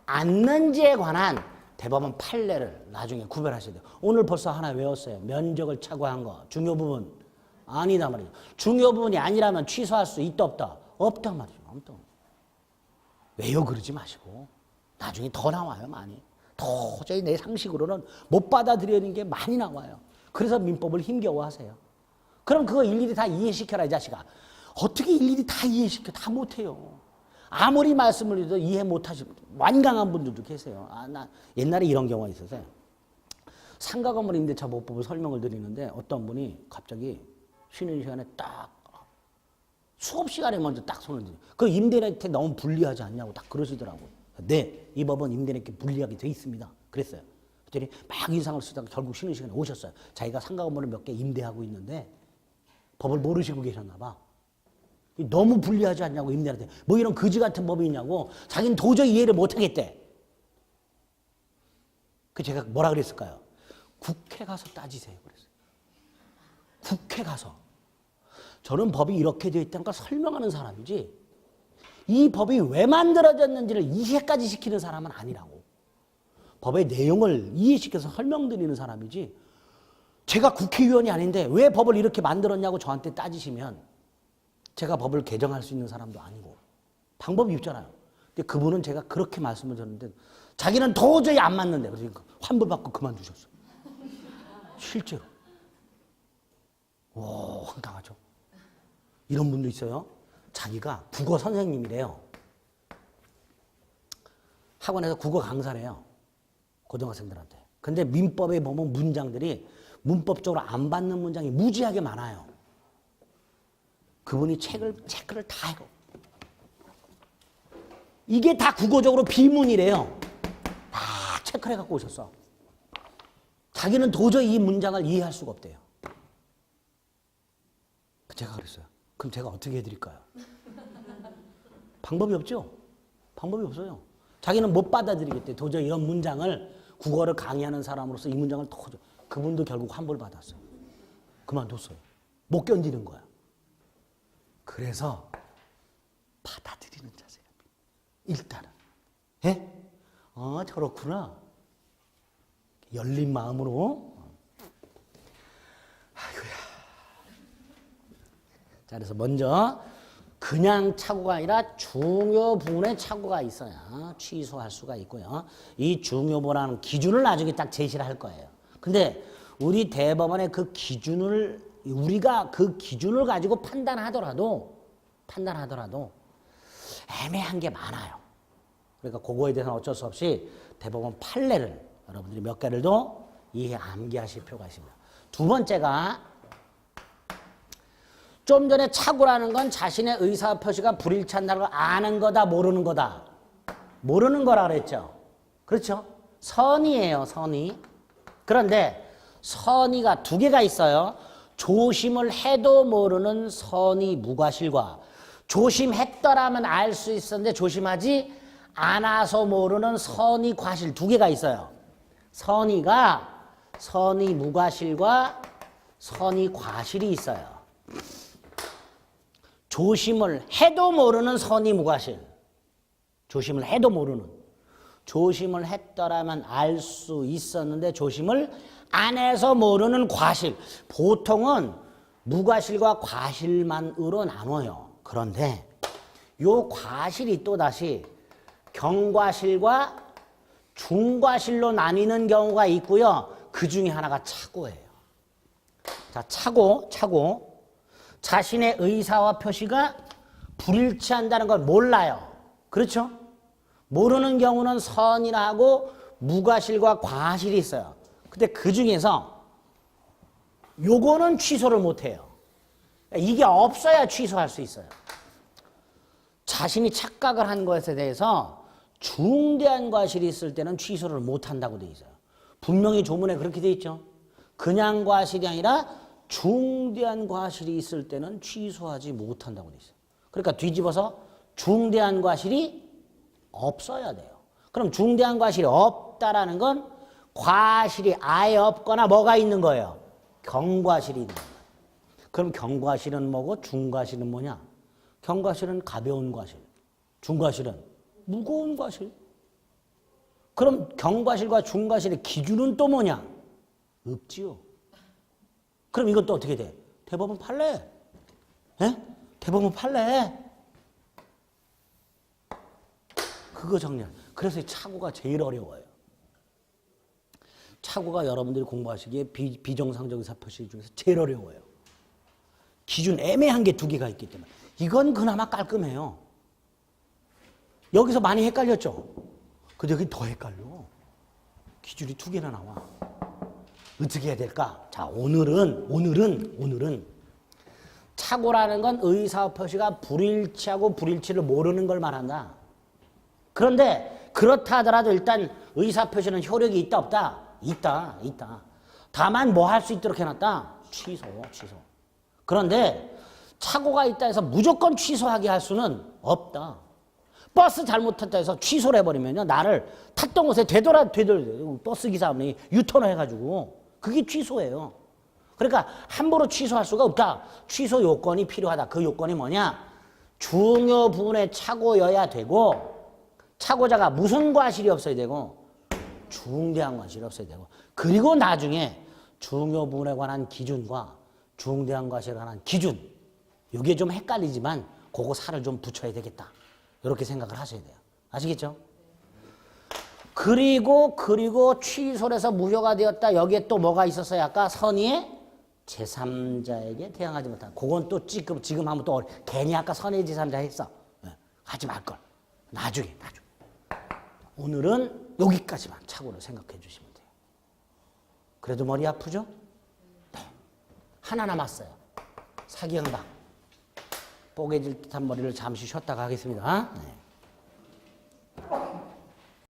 않는지에 관한 대법원 판례를 나중에 구별하셔야 돼요. 오늘 벌써 하나 외웠어요. 면적을 착오한 거 중요 부분 아니다 말이죠. 중요 부분이 아니라면 취소할 수 있다 없다? 없다 말이죠. 없다. 왜요? 그러지 마시고 나중에 더 나와요, 많이. 도저히 내 상식으로는 못 받아들이는 게 많이 나와요. 그래서 민법을 힘겨워하세요. 그럼 그거 일일이 다 이해시켜라, 이 자식아. 어떻게 일일이 다 이해시켜? 다 못해요. 아무리 말씀을 해도 이해 못하시고 완강한 분들도 계세요. 나 옛날에 이런 경우가 있어서요. 상가 건물 임대차 보호법을 설명을 드리는데 어떤 분이 갑자기 쉬는 시간에 딱 수업 시간에 먼저 딱 손을 들어요. 그 임대인한테 너무 불리하지 않냐고 딱 그러시더라고요. 네, 이 법은 임대인에게 불리하게 돼 있습니다. 그랬어요. 그랬더니 막 인상을 쓰다가 결국 쉬는 시간에 오셨어요. 자기가 상가 건물을 몇 개 임대하고 있는데 법을 모르시고 계셨나 봐. 너무 불리하지 않냐고 임대인한테. 뭐 이런 거지 같은 법이 있냐고. 자기는 도저히 이해를 못 하겠대. 그 제가 뭐라 그랬을까요? 국회 가서 따지세요. 그랬어요. 국회 가서. 저는 법이 이렇게 되어 있다는 걸 설명하는 사람이지 이 법이 왜 만들어졌는지를 이해까지 시키는 사람은 아니라고. 법의 내용을 이해시켜서 설명드리는 사람이지 제가 국회의원이 아닌데 왜 법을 이렇게 만들었냐고 저한테 따지시면 제가 법을 개정할 수 있는 사람도 아니고 방법이 있잖아요. 근데 그분은 제가 그렇게 말씀을 드렸는데 자기는 도저히 안 맞는데 그러니까 환불받고 그만두셨어요. 실제로. 와, 황당하죠. 이런 분도 있어요. 자기가 국어 선생님이래요. 학원에서 국어 강사래요. 고등학생들한테. 근데 민법에 보면 문장들이 문법적으로 안 받는 문장이 무지하게 많아요. 그분이 체크를 다 해요. 이게 다 국어적으로 비문이래요. 다 체크를 해갖고 오셨어. 자기는 도저히 이 문장을 이해할 수가 없대요. 제가 그랬어요. 그럼 제가 어떻게 해드릴까요? 방법이 없죠? 방법이 없어요. 자기는 못 받아들이겠대. 도저히 이런 문장을 국어를 강의하는 사람으로서 이 문장을 도저히. 그분도 결국 환불 받았어요. 그만뒀어요. 못 견디는 거야. 그래서 받아들이는 자세가 일단은. 예? 저렇구나. 열린 마음으로. 아이고야. 자, 그래서 먼저 그냥 착오가 아니라 중요 부분에 착오가 있어야 취소할 수가 있고요. 이 중요부라는 기준을 나중에 딱 제시를 할 거예요. 근데 우리 대법원의 그 기준을 우리가 그 기준을 가지고 판단하더라도 애매한 게 많아요. 그러니까 그거에 대해서는 어쩔 수 없이 대법원 판례를 여러분들이 몇 개를 더 이해 암기하실 필요가 있습니다. 두 번째가 좀 전에 착오라는 건 자신의 의사표시가 불일치한다는 걸 아는 거다, 모르는 거다. 모르는 거라 그랬죠. 그렇죠? 선의예요, 선의. 그런데 선의가 두 개가 있어요. 조심을 해도 모르는 선의 무과실과 조심했더라면 알 수 있었는데 조심하지 않아서 모르는 선의 과실 두 개가 있어요. 선의가 선의 무과실과 선의 과실이 있어요. 조심을 해도 모르는 선의 무과실. 조심을 해도 모르는. 조심을 했더라면 알 수 있었는데 조심을 안 해서 모르는 과실. 보통은 무과실과 과실만으로 나눠요. 그런데 요 과실이 또다시 경과실과 중과실로 나뉘는 경우가 있고요. 그 중에 하나가 착오예요. 자, 착오. 자신의 의사와 표시가 불일치한다는 걸 몰라요. 그렇죠? 모르는 경우는 선이라 하고 무과실과 과실이 있어요. 근데 그 중에서 요거는 취소를 못해요. 이게 없어야 취소할 수 있어요. 자신이 착각을 한 것에 대해서 중대한 과실이 있을 때는 취소를 못한다고 돼 있어요. 분명히 조문에 그렇게 돼 있죠. 그냥 과실이 아니라 중대한 과실이 있을 때는 취소하지 못한다고 돼 있어요. 그러니까 뒤집어서 중대한 과실이 없어야 돼요. 그럼 중대한 과실이 없다라는 건 과실이 아예 없거나 뭐가 있는 거예요? 경과실이 있는 거예요. 그럼 경과실은 뭐고 중과실은 뭐냐? 경과실은 가벼운 과실, 중과실은 무거운 과실. 그럼 경과실과 중과실의 기준은 또 뭐냐? 없지요. 그럼 이건 또 어떻게 돼? 대법원 판례. 예? 대법원 판례. 그거 정리해. 그래서 이 착오가 제일 어려워요. 착오가 여러분들이 공부하시기에 비정상적 의사표시 중에서 제일 어려워요. 기준 애매한 게 두 개가 있기 때문에. 이건 그나마 깔끔해요. 여기서 많이 헷갈렸죠? 근데 여기 더 헷갈려. 기준이 두 개나 나와. 어떻게 해야 될까? 자, 오늘은 착오라는 건 의사표시가 불일치하고 불일치를 모르는 걸 말한다. 그런데 그렇다 하더라도 일단 의사표시는 효력이 있다 없다? 있다. 다만 뭐 할 수 있도록 해놨다? 취소. 그런데 착오가 있다 해서 무조건 취소하게 할 수는 없다. 버스 잘못탔다 해서 취소를 해버리면요. 나를 탔던 곳에 되돌아 버스 기사분이 유턴을 해가지고 그게 취소예요. 그러니까 함부로 취소할 수가 없다. 취소 요건이 필요하다. 그 요건이 뭐냐? 중요 부분에 착오여야 되고 착오자가 무슨 과실이 없어야 되고 중대한 과실이 없어야 되고 그리고 나중에 중요 부분에 관한 기준과 중대한 과실에 관한 기준 이게 좀 헷갈리지만 그거 살을 좀 붙여야 되겠다. 이렇게 생각을 하셔야 돼요. 아시겠죠? 그리고 취소를 해서 무효가 되었다. 여기에 또 뭐가 있었어요? 아까 선의의 제3자에게 대항하지 못한. 그건 또 지금 하면 또 괜히 아까 선의의 제3자 했어. 하지 말걸. 나중에. 오늘은 여기까지만 착오를 생각해 주시면 돼요. 그래도 머리 아프죠? 하나 남았어요. 사기양박. 뽀개질 듯한 머리를 잠시 쉬었다가 하겠습니다. 네.